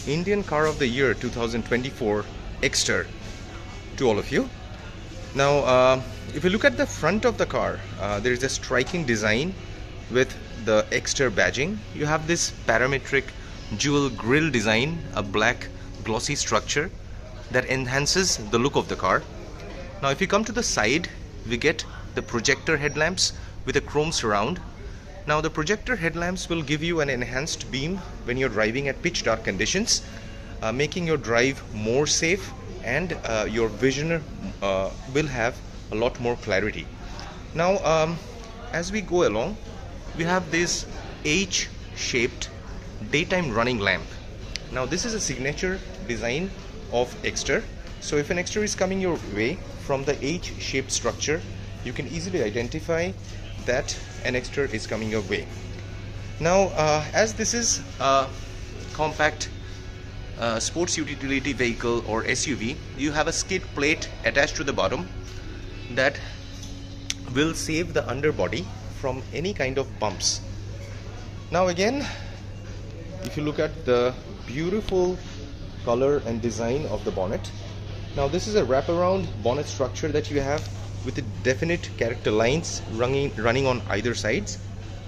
Indian Car of the Year 2024 Exter to all of you. Now, if you look at the front of the car, there is a striking design with the Exter badging. You have this parametric jewel grille design, a black glossy structure that enhances the look of the car. Now, if you come to the side, we get the projector headlamps with a chrome surround. Now, the projector headlamps will give you an enhanced beam when you're driving at pitch dark conditions, making your drive more safe, and your vision will have a lot more clarity. Now, as we go along, we have this H-shaped daytime running lamp. Now, this is a signature design of Exter. So if an Exter is coming your way from the H-shaped structure, you can easily identify that an Exter is coming your way. Now, as this is a compact sports utility vehicle or SUV, you have a skid plate attached to the bottom that will save the underbody from any kind of bumps. Now again, if you look at the beautiful color and design of the bonnet, now this is a wraparound bonnet structure that you have with the definite character lines running on either sides.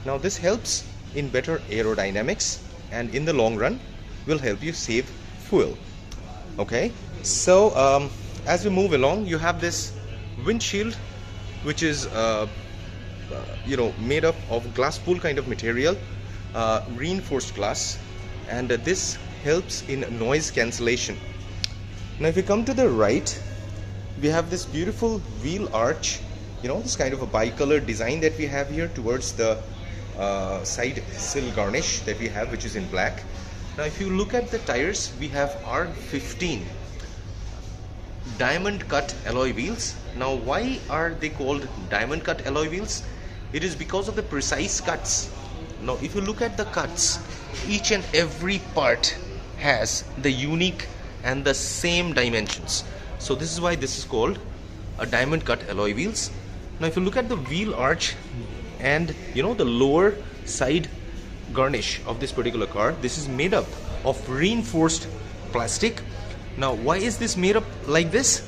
Now this helps in better aerodynamics and in the long run will help you save fuel. Okay, so as we move along, you have this windshield which is made up of glass wool kind of material, reinforced glass, and this helps in noise cancellation. Now if you come to the right, we have this beautiful wheel arch, this kind of a bicolor design that we have here towards the side sill garnish that we have, which is in black. Now if you look at the tires, we have R15 diamond cut alloy wheels. Now why are they called diamond cut alloy wheels? It is because of the precise cuts. Now if you look at the cuts, each and every part has the unique and the same dimensions. So this is why this is called a diamond cut alloy wheels. Now if you look at the wheel arch and the lower side garnish of this particular car, this is made up of reinforced plastic. Now why is this made up like this?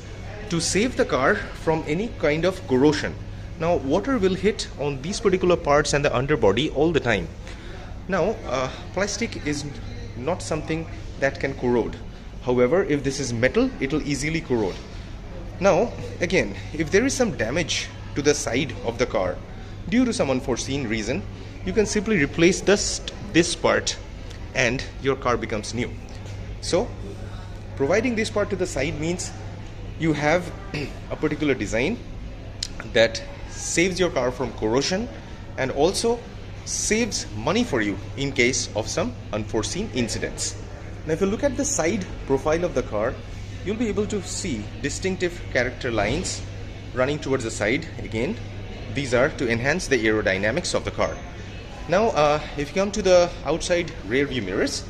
To save the car from any kind of corrosion. Now water will hit on these particular parts and the underbody all the time. Now plastic is not something that can corrode. However, if this is metal, it will easily corrode. Now again, if there is some damage to the side of the car due to some unforeseen reason, you can simply replace this part and your car becomes new. So providing this part to the side means you have a particular design that saves your car from corrosion and also saves money for you in case of some unforeseen incidents. Now if you look at the side profile of the car, you'll be able to see distinctive character lines running towards the side. Again, these are to enhance the aerodynamics of the car. Now if you come to the outside rear view mirrors,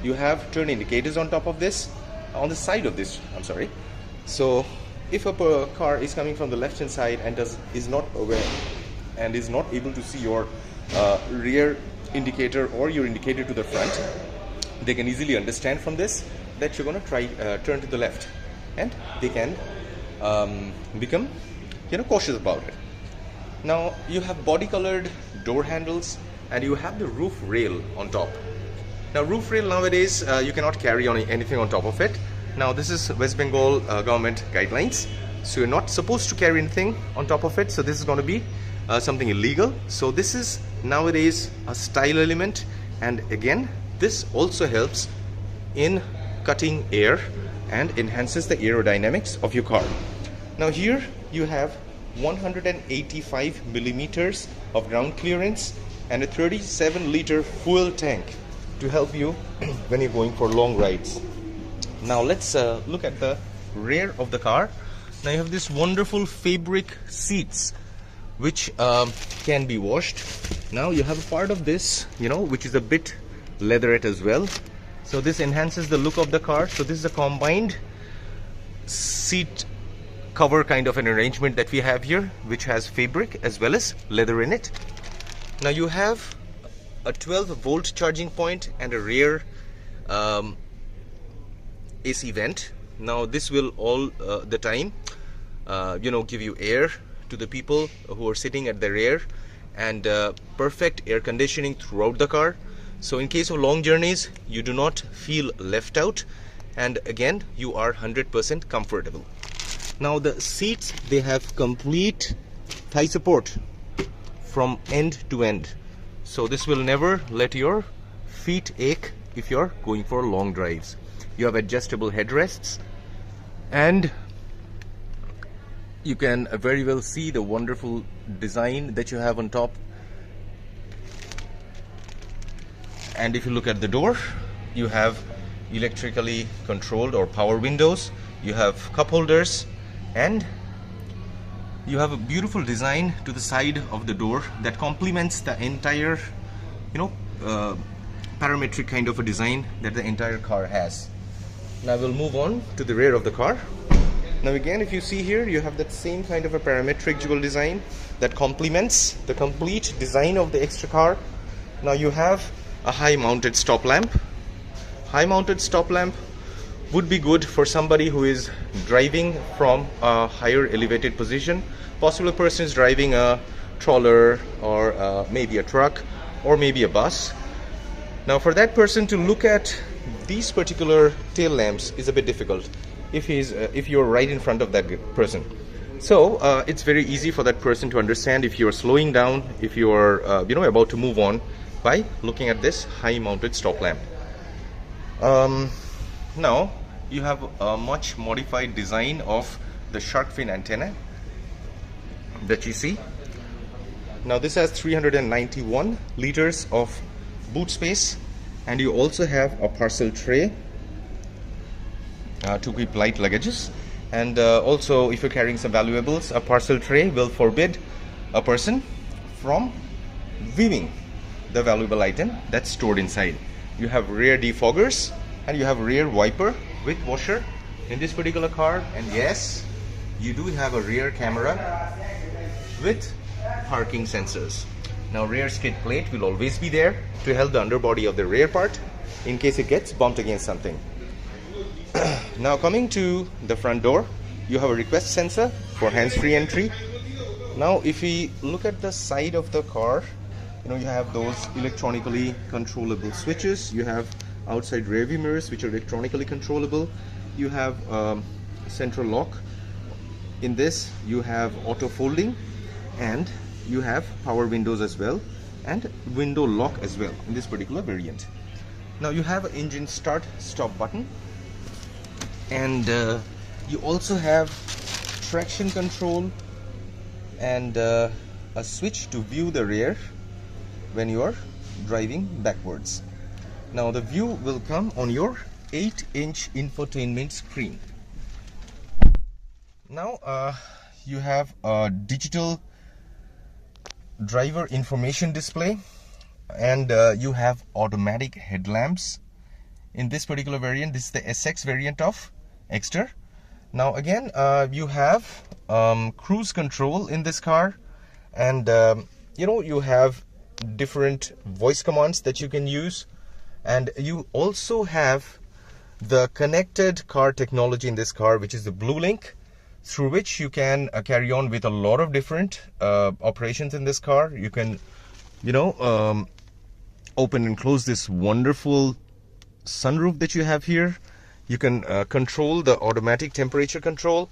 you have turn indicators on top of this, on the side of this, I'm sorry. So if a car is coming from the left hand side and is not aware and is not able to see your rear indicator or your indicator to the front, they can easily understand from this that you're going to try turn to the left, and they can become cautious about it. Now you have body colored door handles and you have the roof rail on top. Now roof rail nowadays you cannot carry on anything on top of it. Now this is West Bengal government guidelines, so you're not supposed to carry anything on top of it. So this is going to be something illegal. So this is nowadays a style element, and again this also helps in cutting air and enhances the aerodynamics of your car. Now here you have 185 millimeters of ground clearance and a 37-liter fuel tank to help you when you're going for long rides. Now let's look at the rear of the car. Now you have this wonderful fabric seats which can be washed. Now you have a part of this, which is a bit leatherette as well. So this enhances the look of the car. So this is a combined seat cover kind of an arrangement that we have here, which has fabric as well as leather in it. Now you have a 12-volt charging point and a rear AC vent. Now this will all the time give you air to the people who are sitting at the rear, and perfect air conditioning throughout the car. So in case of long journeys, you do not feel left out, and again, you are 100% comfortable. Now the seats, they have complete thigh support from end to end, so this will never let your feet ache if you're going for long drives. You have adjustable headrests, and you can very well see the wonderful design that you have on top. And if you look at the door, you have electrically controlled or power windows, you have cup holders, and you have a beautiful design to the side of the door that complements the entire parametric kind of a design that the entire car has. Now we'll move on to the rear of the car. Now again, if you see here, you have that same kind of a parametric jewel design that complements the complete design of the Exter car. Now you have a high mounted stop lamp. High mounted stop lamp would be good for somebody who is driving from a higher elevated position. Possibly a person is driving a trawler or maybe a truck or maybe a bus. Now for that person to look at these particular tail lamps is a bit difficult if you're right in front of that person. So it's very easy for that person to understand if you're slowing down, if you're about to move on, by looking at this high mounted stop lamp. Now you have a much modified design of the shark fin antenna that you see. Now this has 391 liters of boot space, and you also have a parcel tray to keep light luggages, and also if you're carrying some valuables, a parcel tray will forbid a person from viewing the valuable item that's stored inside. You have rear defoggers, and you have rear wiper with washer in this particular car, and yes, you do have a rear camera with parking sensors. Now rear skid plate will always be there to help the underbody of the rear part in case it gets bumped against something. Now coming to the front door, you have a request sensor for hands-free entry. Now if we look at the side of the car, you have those electronically controllable switches. You have outside rear view mirrors which are electronically controllable. You have central lock. In this you have auto folding, and you have power windows as well, and window lock as well in this particular variant. Now you have an engine start stop button, and you also have traction control and a switch to view the rear when you are driving backwards. Now the view will come on your 8-inch infotainment screen. Now you have a digital driver information display, and you have automatic headlamps in this particular variant. This is the SX variant of Exter. Now again, you have cruise control in this car, and you have different voice commands that you can use, and you also have the connected car technology in this car, which is the Blue Link, through which you can carry on with a lot of different operations in this car. You can open and close this wonderful sunroof that you have here. You can control the automatic temperature control.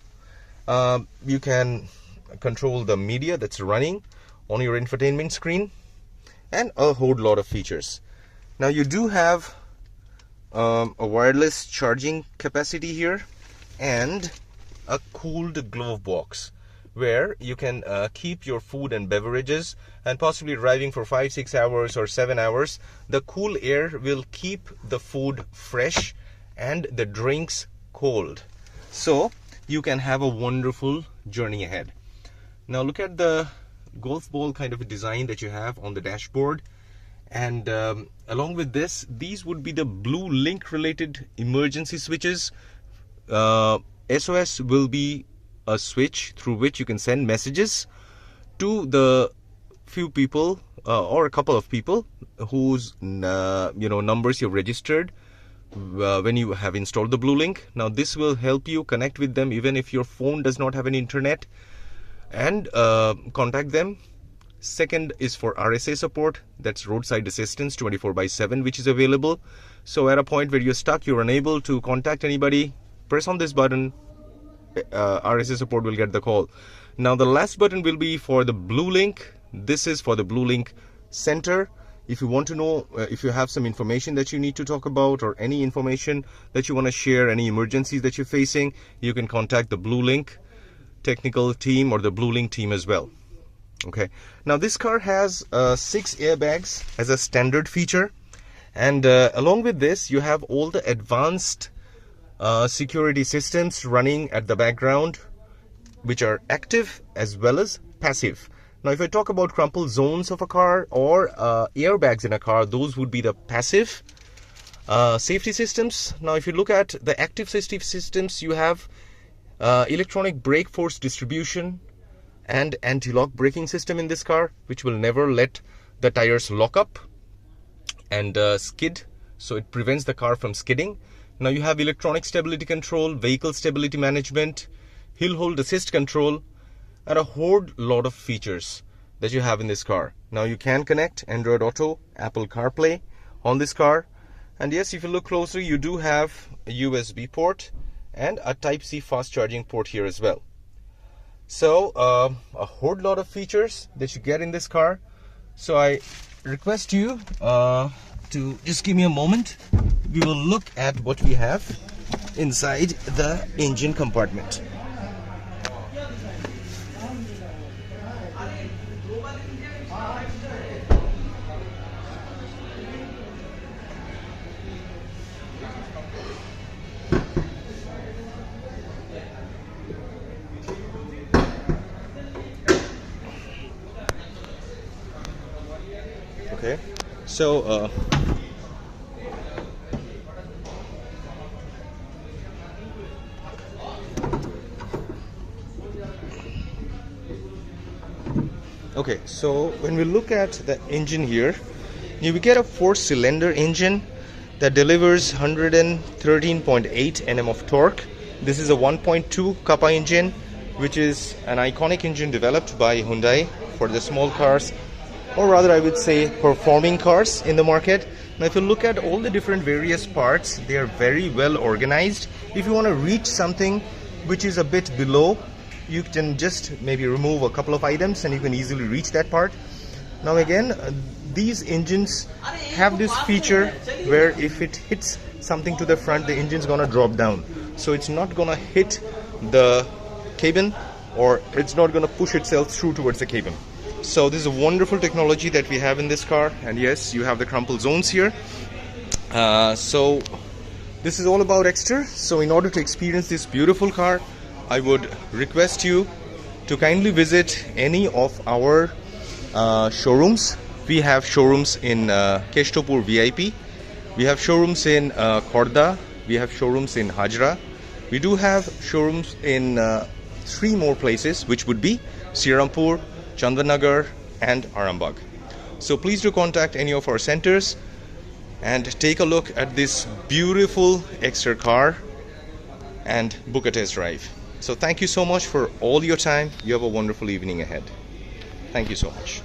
You can control the media that's running on your infotainment screen, and a whole lot of features. Now you do have a wireless charging capacity here, and a cooled glove box where you can keep your food and beverages, and possibly driving for 5-6 hours or 7 hours. The cool air will keep the food fresh and the drinks cold, so you can have a wonderful journey ahead. Now look at the golf ball kind of a design that you have on the dashboard, and along with this, these would be the Blue Link related emergency switches. SOS will be a switch through which you can send messages to the few people or a couple of people whose numbers you've registered when you have installed the Blue Link. Now this will help you connect with them even if your phone does not have any internet, and contact them. Second is for RSA support, that's roadside assistance 24/7, which is available. So at a point where you're stuck, you're unable to contact anybody, press on this button, RSA support will get the call. Now the last button will be for the Blue Link. This is for the Blue Link Center. If you want to know, if you have some information that you need to talk about, or any information that you want to share, any emergencies that you're facing, you can contact the Blue Link technical team or the Blue Link team as well. Okay, now this car has 6 airbags as a standard feature, and along with this you have all the advanced security systems running at the background, which are active as well as passive. Now if I talk about crumple zones of a car or airbags in a car, those would be the passive safety systems. Now if you look at the active safety systems, you have electronic brake force distribution and anti-lock braking system in this car, which will never let the tires lock up and skid, so it prevents the car from skidding. Now you have electronic stability control, vehicle stability management, hill hold assist control, and a whole lot of features that you have in this car. Now you can connect Android Auto, Apple CarPlay on this car, and yes, if you look closely, you do have a USB port and a Type-C fast charging port here as well. So a whole lot of features that you get in this car. So I request you to just give me a moment. We will look at what we have inside the engine compartment. Okay, so okay, so when we look at the engine here, you get a 4-cylinder engine that delivers 113.8 Nm of torque. This is a 1.2 Kappa engine, which is an iconic engine developed by Hyundai for the small cars, or rather I would say performing cars in the market. Now if you look at all the different various parts, they are very well organized. If you want to reach something which is a bit below, you can just maybe remove a couple of items and you can easily reach that part. Now again, these engines have this feature where if it hits something to the front, the engine's gonna drop down, so it's not gonna hit the cabin, or it's not gonna push itself through towards the cabin. So this is a wonderful technology that we have in this car, and yes, you have the crumple zones here. So this is all about Exter. So in order to experience this beautiful car, I would request you to kindly visit any of our showrooms. We have showrooms in Keshtopur VIP, we have showrooms in Khordha, we have showrooms in Hajra, we do have showrooms in 3 more places, which would be Srirampur, Chandanagar and Arambagh. So please do contact any of our centers and take a look at this beautiful Exter car and book a test drive. So thank you so much for all your time. You have a wonderful evening ahead. Thank you so much.